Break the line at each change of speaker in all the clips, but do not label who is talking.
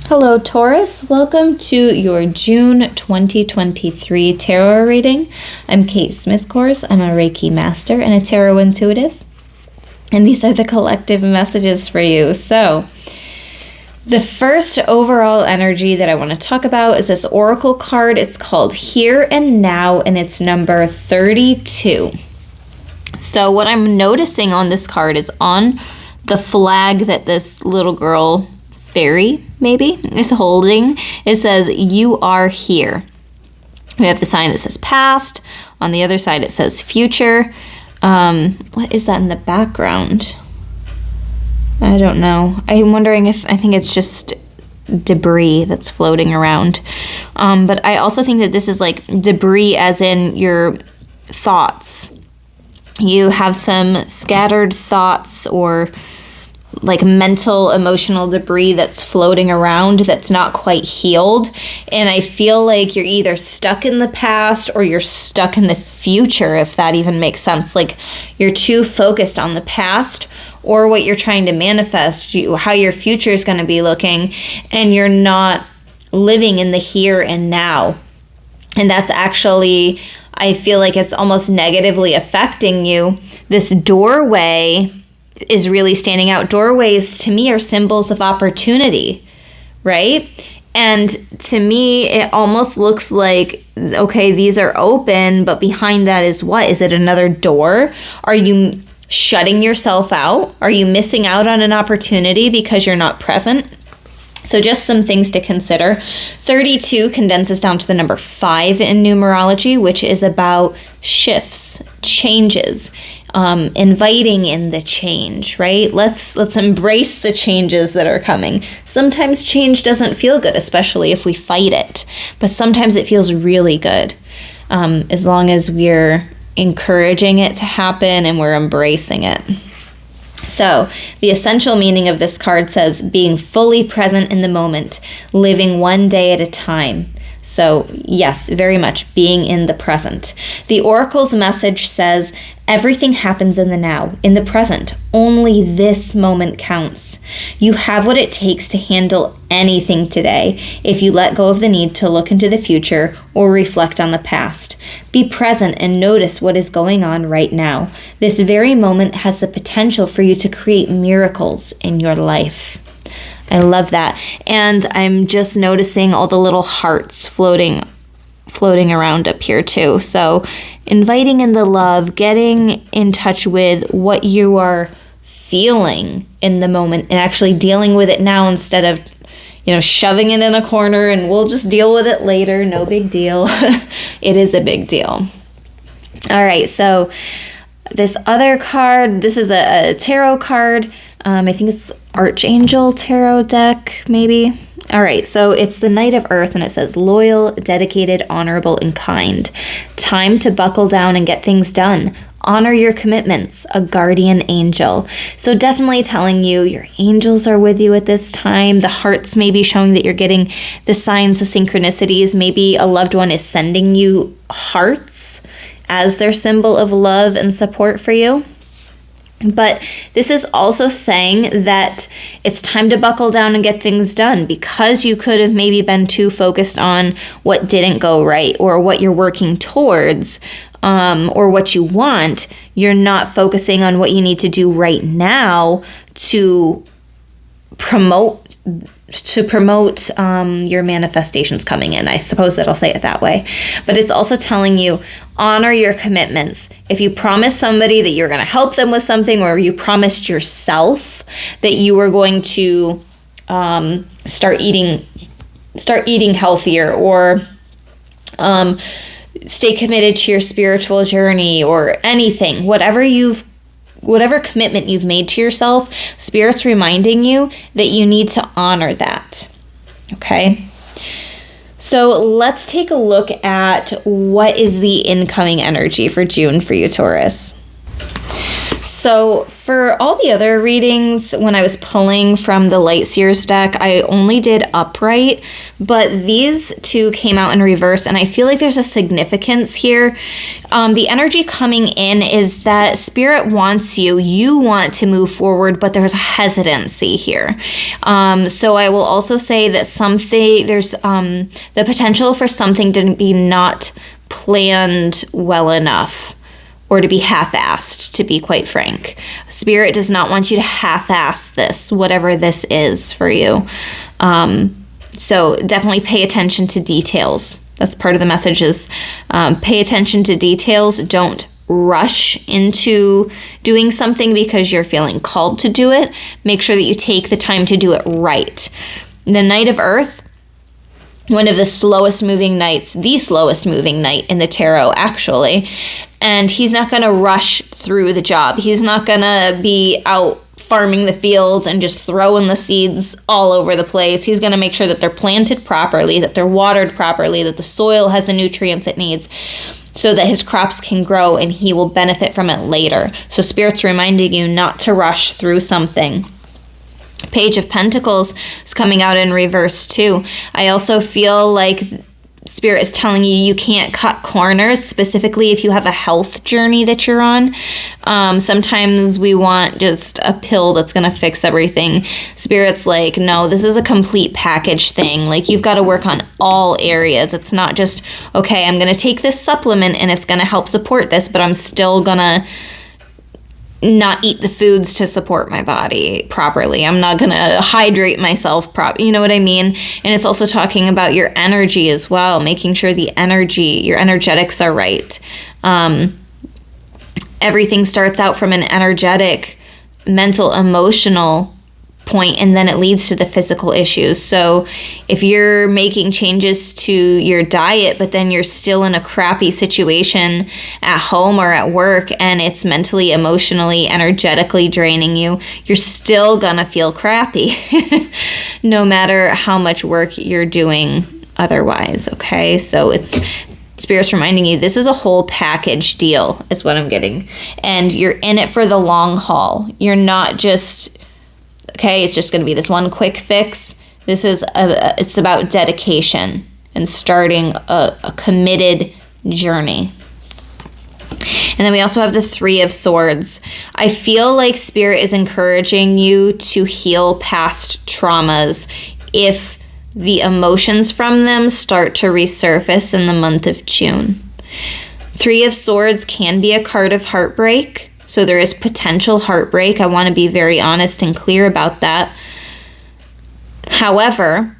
Hello Taurus, welcome to your June 2023 tarot reading. I'm Kate Smith-Course. I'm a Reiki master and a tarot intuitive. And these are the collective messages for you. So, the first overall energy that I want to talk about is this oracle card. It's called Here and Now and it's number 32. So, what I'm noticing on this card is on the flag that this little girl, fairy maybe, is holding, it says, "You are here." We have the sign that says past. On the other side, it says future. What is that in the background? I don't know. I'm wondering I think it's just debris that's floating around. But I also think that this is like debris as in your thoughts. You have some scattered thoughts or like mental, emotional debris that's floating around that's not quite healed. And I feel like you're either stuck in the past or you're stuck in the future, if that even makes sense. Like you're too focused on the past or what you're trying to manifest, how your future is going to be looking, and you're not living in the here and now. And that's actually, I feel like it's almost negatively affecting you. This doorway is really standing out. Doorways to me are symbols of opportunity, right? And to me, it almost looks like, okay, these are open, but behind that is what? Is it another door? Are you shutting yourself out? Are you missing out on an opportunity because you're not present? So just some things to consider. 32 condenses down to the number 5 in numerology, which is about shifts, changes, inviting in the change, right? Let's embrace the changes that are coming. Sometimes change doesn't feel good, especially if we fight it, but sometimes it feels really good, as long as we're encouraging it to happen and we're embracing it. So, the essential meaning of this card says being fully present in the moment, living one day at a time. So, yes, very much being in the present. The Oracle's message says everything happens in the now, in the present. Only this moment counts. You have what it takes to handle anything today if you let go of the need to look into the future or reflect on the past. Be present and notice what is going on right now. This very moment has the potential for you to create miracles in your life. I love that. And I'm just noticing all the little hearts floating around up here too. So inviting in the love, getting in touch with what you are feeling in the moment and actually dealing with it now instead of, shoving it in a corner and we'll just deal with it later. No big deal. It is a big deal. All right. So this other card, this is a tarot card. I think it's Archangel Tarot deck, maybe. All right, so it's the Knight of Earth, and it says loyal, dedicated, honorable, and kind. Time to buckle down and get things done. Honor your commitments, a guardian angel. So definitely telling you your angels are with you at this time. The hearts may be showing that you're getting the signs of synchronicities. Maybe a loved one is sending you hearts as their symbol of love and support for you. But this is also saying that it's time to buckle down and get things done because you could have maybe been too focused on what didn't go right or what you're working towards or what you want. You're not focusing on what you need to do right now to promote your manifestations coming in. I suppose that I'll say it that way. But it's also telling you, honor your commitments. If you promise somebody that you're going to help them with something, or you promised yourself that you were going to start eating healthier, or stay committed to your spiritual journey, or anything, whatever commitment you've made to yourself, Spirit's reminding you that you need to honor that. Okay? So let's take a look at what is the incoming energy for June for you, Taurus. So for all the other readings, when I was pulling from the Lightseer's deck, I only did upright, but these two came out in reverse, and I feel like there's a significance here. The energy coming in is that Spirit wants you want to move forward, but there's a hesitancy here. So I will also say that there's the potential for something to be not planned well enough, or to be half-assed, to be quite frank. Spirit does not want you to half-ass this, whatever this is for you. So definitely pay attention to details. That's part of the message is pay attention to details. Don't rush into doing something because you're feeling called to do it. Make sure that you take the time to do it right. The Knight of Earth, one of the slowest moving knights, the slowest moving knight in the tarot, actually. And he's not going to rush through the job. He's not going to be out farming the fields and just throwing the seeds all over the place. He's going to make sure that they're planted properly, that they're watered properly, that the soil has the nutrients it needs, so that his crops can grow and he will benefit from it later. So Spirit's reminding you not to rush through something. Page of Pentacles is coming out in reverse too. I also feel like Spirit is telling you can't cut corners, specifically if you have a health journey that you're on. Sometimes we want just a pill that's going to fix everything. Spirit's like, no, this is a complete package thing. Like, you've got to work on all areas. It's not just, okay, I'm going to take this supplement and it's going to help support this, but I'm still going to not eat the foods to support my body properly. I'm not going to hydrate myself you know what I mean? And it's also talking about your energy as well, making sure your energetics are right. Everything starts out from an energetic, mental, emotional point, and then it leads to the physical issues. So if you're making changes to your diet, but then you're still in a crappy situation at home or at work, and it's mentally, emotionally, energetically draining you, you're still gonna feel crappy no matter how much work you're doing otherwise. Okay, so Spirit's reminding you this is a whole package deal is what I'm getting, and you're in it for the long haul. You're not just, okay, it's just going to be this one quick fix. It's about dedication and starting a committed journey. And then we also have the Three of Swords. I feel like Spirit is encouraging you to heal past traumas if the emotions from them start to resurface in the month of June. Three of Swords can be a card of heartbreak. So there is potential heartbreak. I want to be very honest and clear about that. However,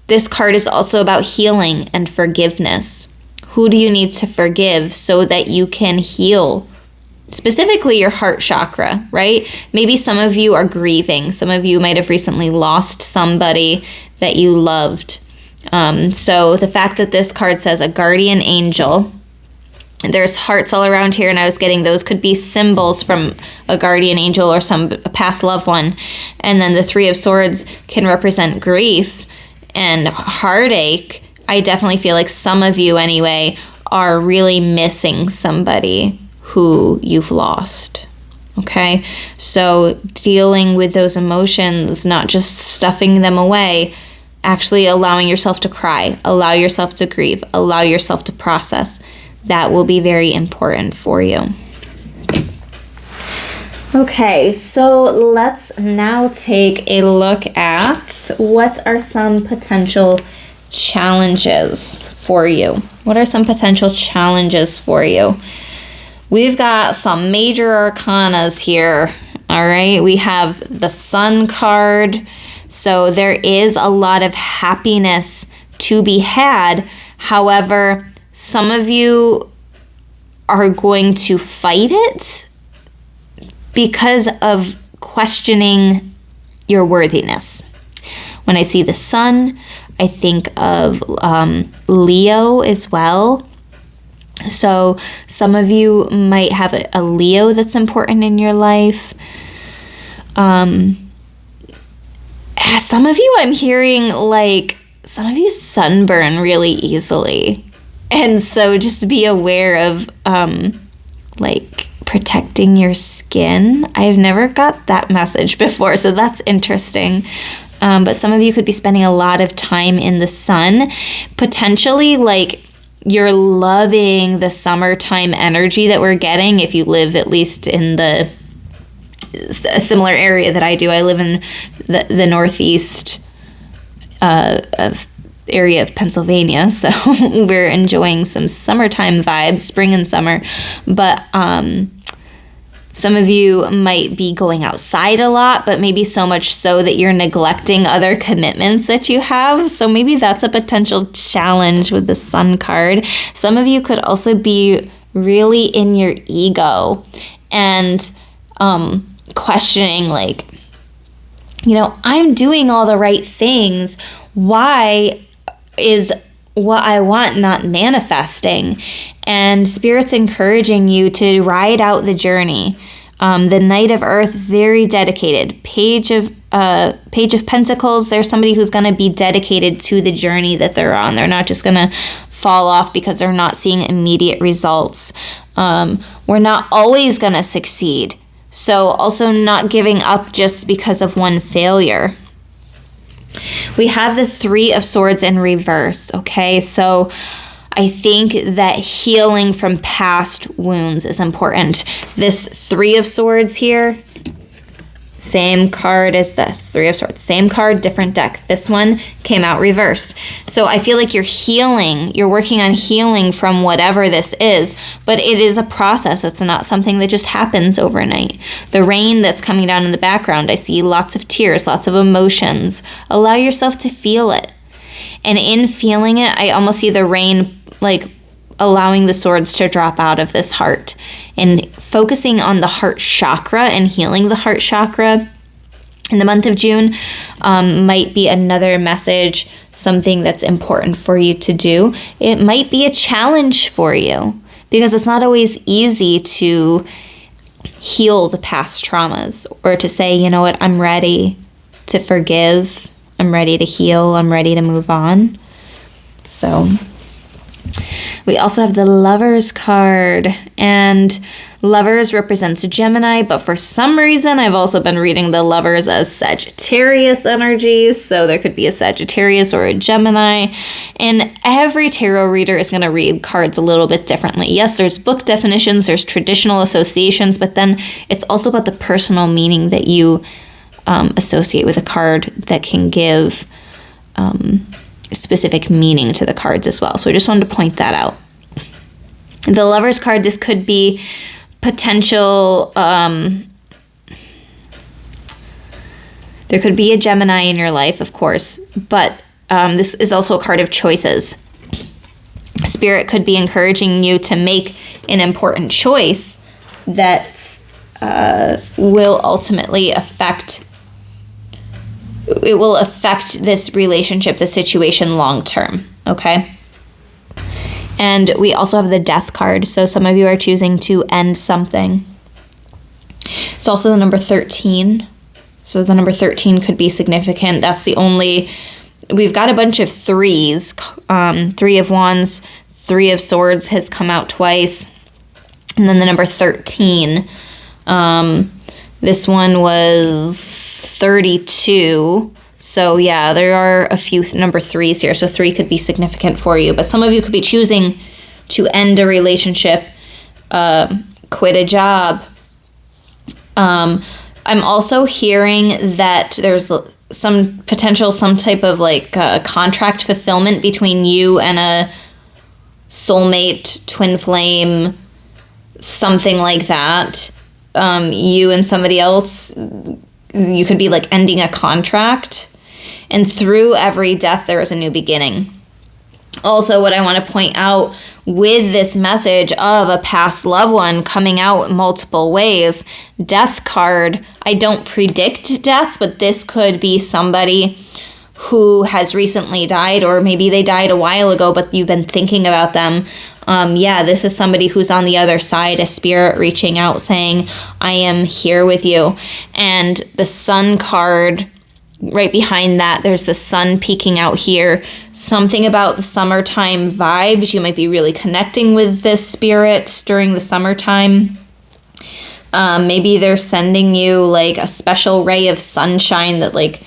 this card is also about healing and forgiveness. Who do you need to forgive so that you can heal? Specifically your heart chakra, right? Maybe some of you are grieving. Some of you might have recently lost somebody that you loved. So the fact that this card says a guardian angel, there's hearts all around here, and I was getting those could be symbols from a guardian angel or a past loved one. And then the Three of Swords can represent grief and heartache. I definitely feel like some of you, anyway, are really missing somebody who you've lost. Okay? So dealing with those emotions, not just stuffing them away, actually allowing yourself to cry, allow yourself to grieve, allow yourself to process. That will be very important for you. Okay, so let's now take a look at what are some potential challenges for you. What are some potential challenges for you? We've got some major arcanas here. All right, we have the Sun card. So there is a lot of happiness to be had. However, some of you are going to fight it because of questioning your worthiness. When I see the Sun, I think of Leo as well. So some of you might have a Leo that's important in your life. Some of you, I'm hearing like some of you sunburn really easily. And so just be aware of like protecting your skin. I've never got that message before, so that's interesting. But some of you could be spending a lot of time in the sun, potentially like you're loving the summertime energy that we're getting if you live at least in a similar area that I do. I live in the northeast area of Pennsylvania, so we're enjoying some summertime vibes, spring and summer. But some of you might be going outside a lot, but maybe so much so that you're neglecting other commitments that you have. So maybe that's a potential challenge with the Sun card. Some of you could also be really in your ego and questioning, like, you know, I'm doing all the right things. Why is what I want not manifesting? And Spirit's encouraging you to ride out the journey. The Knight of Earth, very dedicated. Page of Pentacles, there's somebody who's going to be dedicated to the journey that they're on. They're not just going to fall off because they're not seeing immediate results. We're not always going to succeed. So also not giving up just because of one failure. We have the Three of Swords in reverse, okay? So I think that healing from past wounds is important. This Three of Swords here, same card as this, Three of Swords. Same card, different deck. This one came out reversed. So I feel like you're healing, you're working on healing from whatever this is, but it is a process. It's not something that just happens overnight. The rain that's coming down in the background, I see lots of tears, lots of emotions. Allow yourself to feel it. And in feeling it, I almost see the rain like allowing the swords to drop out of this heart and focusing on the heart chakra and healing the heart chakra in the month of June might be another message, something that's important for you to do. It might be a challenge for you because it's not always easy to heal the past traumas or to say, you know what, I'm ready to forgive. I'm ready to heal. I'm ready to move on. So we also have the Lovers card, and Lovers represents Gemini, but for some reason I've also been reading the Lovers as Sagittarius energies, so there could be a Sagittarius or a Gemini, and every tarot reader is going to read cards a little bit differently. Yes, there's book definitions, there's traditional associations, but then it's also about the personal meaning that you associate with a card that can give specific meaning to the cards as well. So I just wanted to point that out. The Lovers card, this could be potential, there could be a Gemini in your life, of course, but this is also a card of choices. Spirit could be encouraging you to make an important choice that will ultimately affect this relationship, the situation long term, okay? And we also have the Death card, so some of you are choosing to end something. It's also the number 13, so the number 13 could be significant. That's the only, we've got a bunch of threes, Three of Wands, Three of Swords has come out twice, and then the number 13, this one was 32. So yeah, there are a few number threes here. So 3 could be significant for you. But some of you could be choosing to end a relationship, quit a job. I'm also hearing that there's some potential, some type of like contract fulfillment between you and a soulmate, twin flame, something like that. You and somebody else, you could be like ending a contract, and through every death there is a new beginning. Also, what I want to point out with this message of a past loved one coming out multiple ways, Death card, I don't predict death, but this could be somebody who has recently died, or maybe they died a while ago, but you've been thinking about them. Yeah, this is somebody who's on the other side, a spirit reaching out saying, I am here with you. And the Sun card, right behind that, there's the sun peeking out here. Something about the summertime vibes. You might be really connecting with this spirit during the summertime. Maybe they're sending you like a special ray of sunshine that like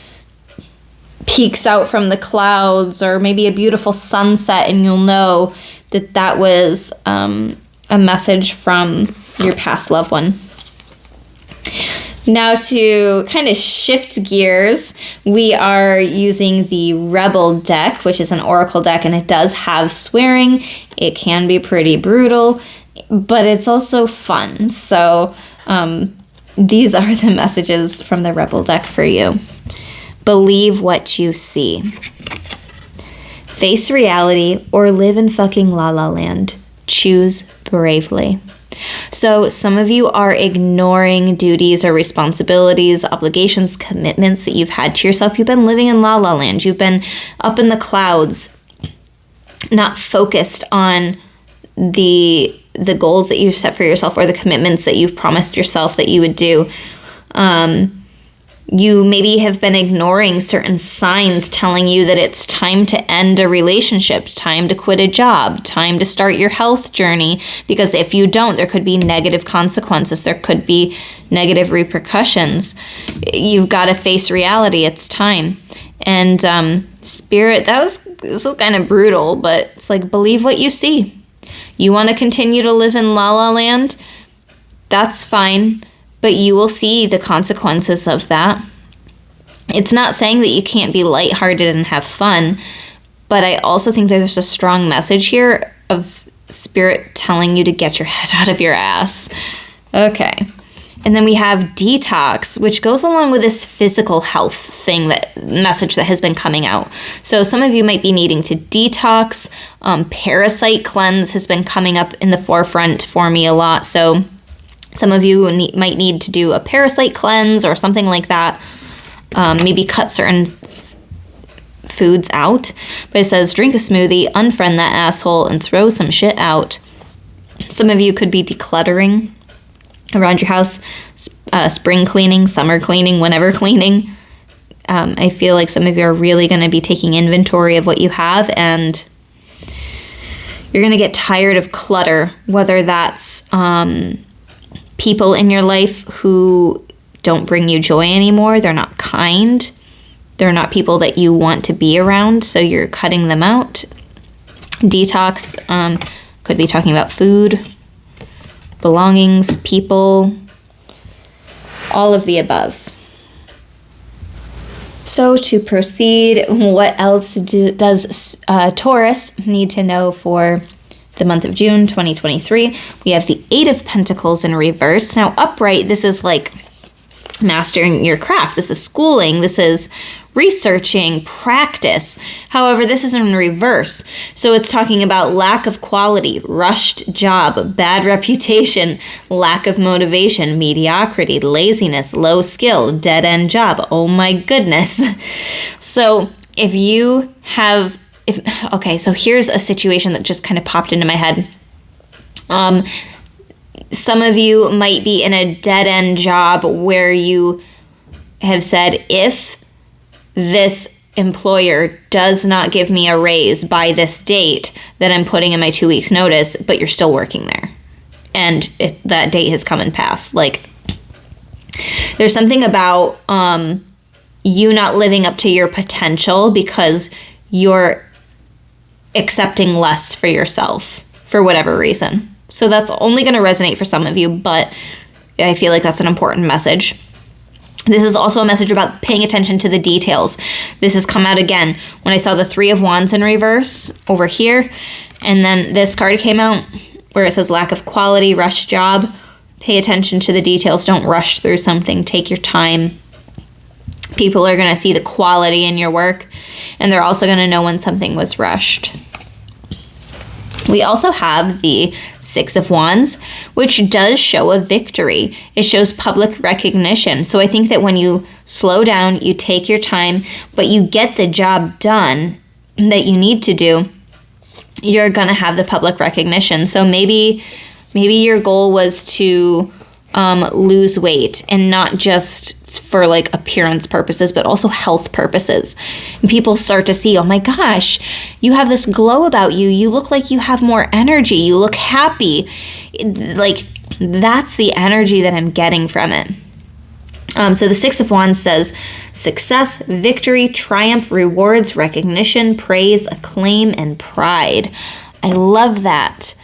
peeks out from the clouds, or maybe a beautiful sunset, and you'll know that that was a message from your past loved one. Now to kind of shift gears, we are using the Rebel deck, which is an oracle deck, and it does have swearing. It can be pretty brutal, but it's also fun. So these are the messages from the Rebel deck for you. Believe what you see. Face reality or live in fucking la la land. Choose bravely. So some of you are ignoring duties or responsibilities, obligations, commitments that you've had to yourself. You've been living in la la land. You've been up in the clouds, not focused on the goals that you've set for yourself or the commitments that you've promised yourself that you would do. You maybe have been ignoring certain signs telling you that it's time to end a relationship, time to quit a job, time to start your health journey, because if you don't, there could be negative consequences. There could be negative repercussions. You've got to face reality. It's time. And Spirit, this was kind of brutal, but it's like, believe what you see. You want to continue to live in la la land? That's fine. But you will see the consequences of that. It's not saying that you can't be lighthearted and have fun, but I also think there's a strong message here of Spirit telling you to get your head out of your ass. Okay. And then we have detox, which goes along with this physical health thing, that message that has been coming out. So some of you might be needing to detox. Parasite cleanse has been coming up in the forefront for me a lot. So some of you might need to do a parasite cleanse or something like that. Maybe cut certain foods out. But it says, drink a smoothie, unfriend that asshole, and throw some shit out. Some of you could be decluttering around your house, spring cleaning, summer cleaning, whenever cleaning. I feel like some of you are really going to be taking inventory of what you have, and you're going to get tired of clutter, whether that's people in your life who don't bring you joy anymore. They're not kind. They're not people that you want to be around, so you're cutting them out. Detox could be talking about food, belongings, people, all of the above. So to proceed, what else does Taurus need to know for the month of June 2023? We have the Eight of Pentacles in reverse. Now upright, this is like mastering your craft. This is schooling. This is researching, practice. However, this is in reverse. So it's talking about lack of quality, rushed job, bad reputation, lack of motivation, mediocrity, laziness, low skill, dead-end job. Oh my goodness. So if you have, okay, so here's a situation that just kind of popped into my head. Some of you might be in a dead-end job where you have said, if this employer does not give me a raise by this date, that I'm putting in my 2 weeks notice, but you're still working there. And that date has come and passed. Like, there's something about you not living up to your potential because you're accepting less for yourself for whatever reason. So that's only going to resonate for some of you, but I feel like that's an important message. This is also a message about paying attention to the details. This has come out again when I saw the Three of Wands in reverse over here. And then this card came out where it says lack of quality, rush job. Pay attention to the details. Don't rush through something. Take your time. People are going to see the quality in your work, and they're also going to know when something was rushed. We also have the Six of Wands, which does show a victory. It shows public recognition. So I think that when you slow down, you take your time, but you get the job done that you need to do, you're going to have the public recognition. So maybe your goal was to lose weight, and not just for like appearance purposes, but also health purposes. And people start to see, oh my gosh, you have this glow about you. You look like you have more energy. You look happy. Like, that's the energy that I'm getting from it. So the Six of Wands says success, victory, triumph, rewards, recognition, praise, acclaim, and pride. I love that.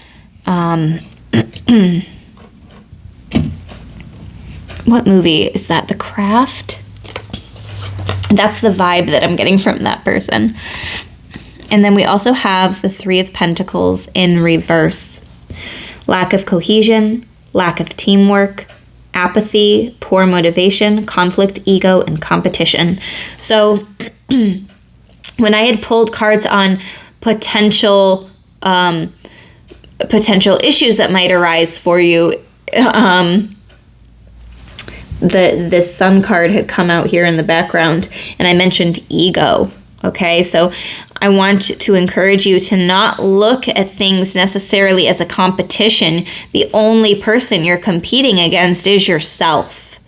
What movie is that? The Craft? That's the vibe that I'm getting from that person. And then we also have the Three of Pentacles in reverse. Lack of cohesion, lack of teamwork, apathy, poor motivation, conflict, ego, and competition. So when I had pulled cards on potential issues that might arise for you, this Sun card had come out here in the background, and I mentioned ego. Okay, so I want to encourage you to not look at things necessarily as a competition. The only person you're competing against is yourself.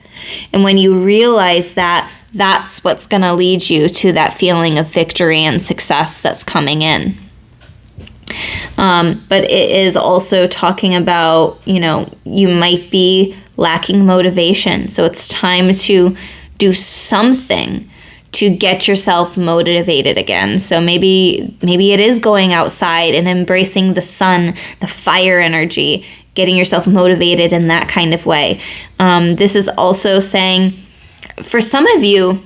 And when you realize that, that's what's going to lead you to that feeling of victory and success that's coming in. But it is also talking about, you might be lacking motivation. So it's time to do something to get yourself motivated again. So maybe it is going outside and embracing the sun, the fire energy, getting yourself motivated in that kind of way. This is also saying, for some of you,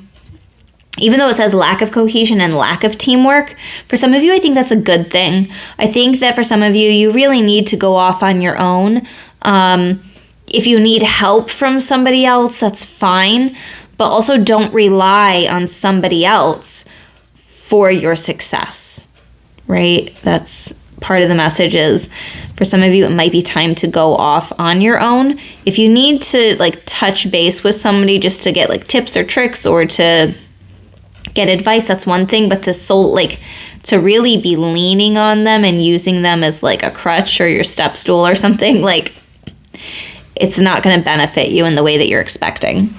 even though it says lack of cohesion and lack of teamwork, for some of you, I think that's a good thing. I think that for some of you, you really need to go off on your own. If you need help from somebody else, that's fine. But also don't rely on somebody else for your success, right? That's part of the message is, for some of you, it might be time to go off on your own. If you need to touch base with somebody just to get tips or tricks or to get advice, that's one thing. But to really be leaning on them and using them as a crutch or your step stool or something, it's not going to benefit you in the way that you're expecting.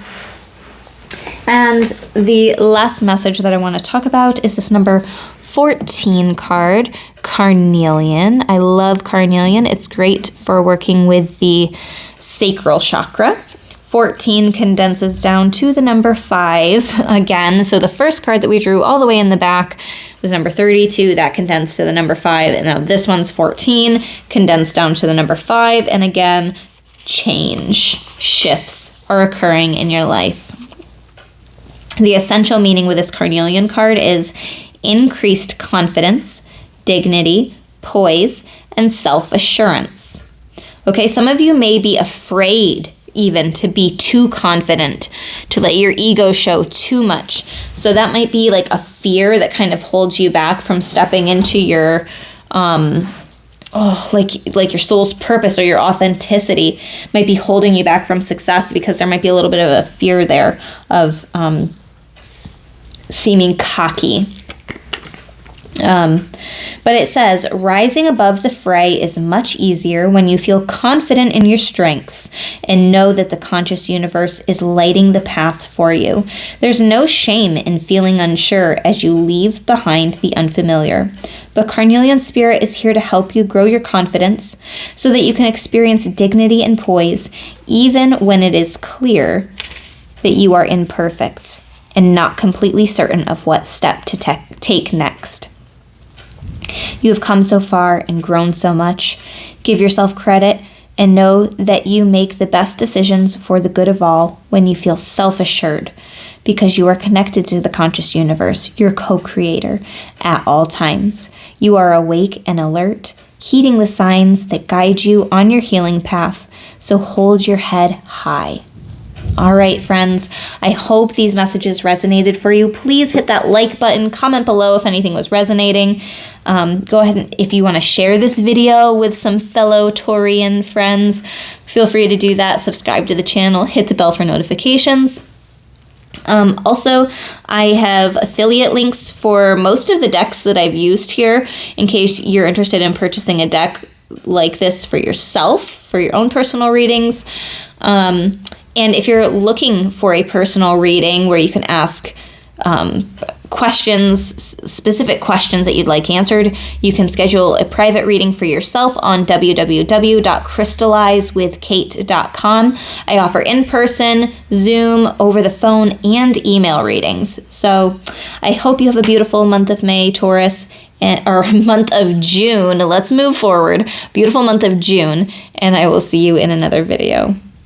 And the last message that I want to talk about is this number 14 card, Carnelian. I love Carnelian. It's great for working with the sacral chakra. 14 condenses down to the number 5 again. So the first card that we drew all the way in the back was number 32. That condensed to the number 5. And now this one's 14, condensed down to the number 5. And again, shifts are occurring in your life. The essential meaning with this Carnelian card is increased confidence, dignity, poise, and self-assurance. Okay, some of you may be afraid even to be too confident, to let your ego show too much. So that might be a fear that kind of holds you back from stepping into your your soul's purpose or your authenticity. Might be holding you back from success because there might be a little bit of a fear there of seeming cocky. But it says, rising above the fray is much easier when you feel confident in your strengths and know that the conscious universe is lighting the path for you. There's no shame in feeling unsure as you leave behind the unfamiliar. But Carnelian Spirit is here to help you grow your confidence so that you can experience dignity and poise even when it is clear that you are imperfect and not completely certain of what step to take next. You have come so far and grown so much. Give yourself credit and know that you make the best decisions for the good of all when you feel self-assured, because you are connected to the conscious universe, your co-creator, at all times. You are awake and alert, heeding the signs that guide you on your healing path, so hold your head high. All right, friends, I hope these messages resonated for you. Please hit that like button, comment below if anything was resonating. Go ahead and if you want to share this video with some fellow Taurian friends, feel free to do that. Subscribe to the channel, hit the bell for notifications. Also, I have affiliate links for most of the decks that I've used here in case you're interested in purchasing a deck like this for yourself, for your own personal readings. And if you're looking for a personal reading where you can ask specific questions that you'd like answered, you can schedule a private reading for yourself on www.crystallizewithkate.com. I offer in-person, Zoom, over the phone, and email readings. So I hope you have a beautiful month of May, Taurus, or month of June. Let's move forward. Beautiful month of June, and I will see you in another video.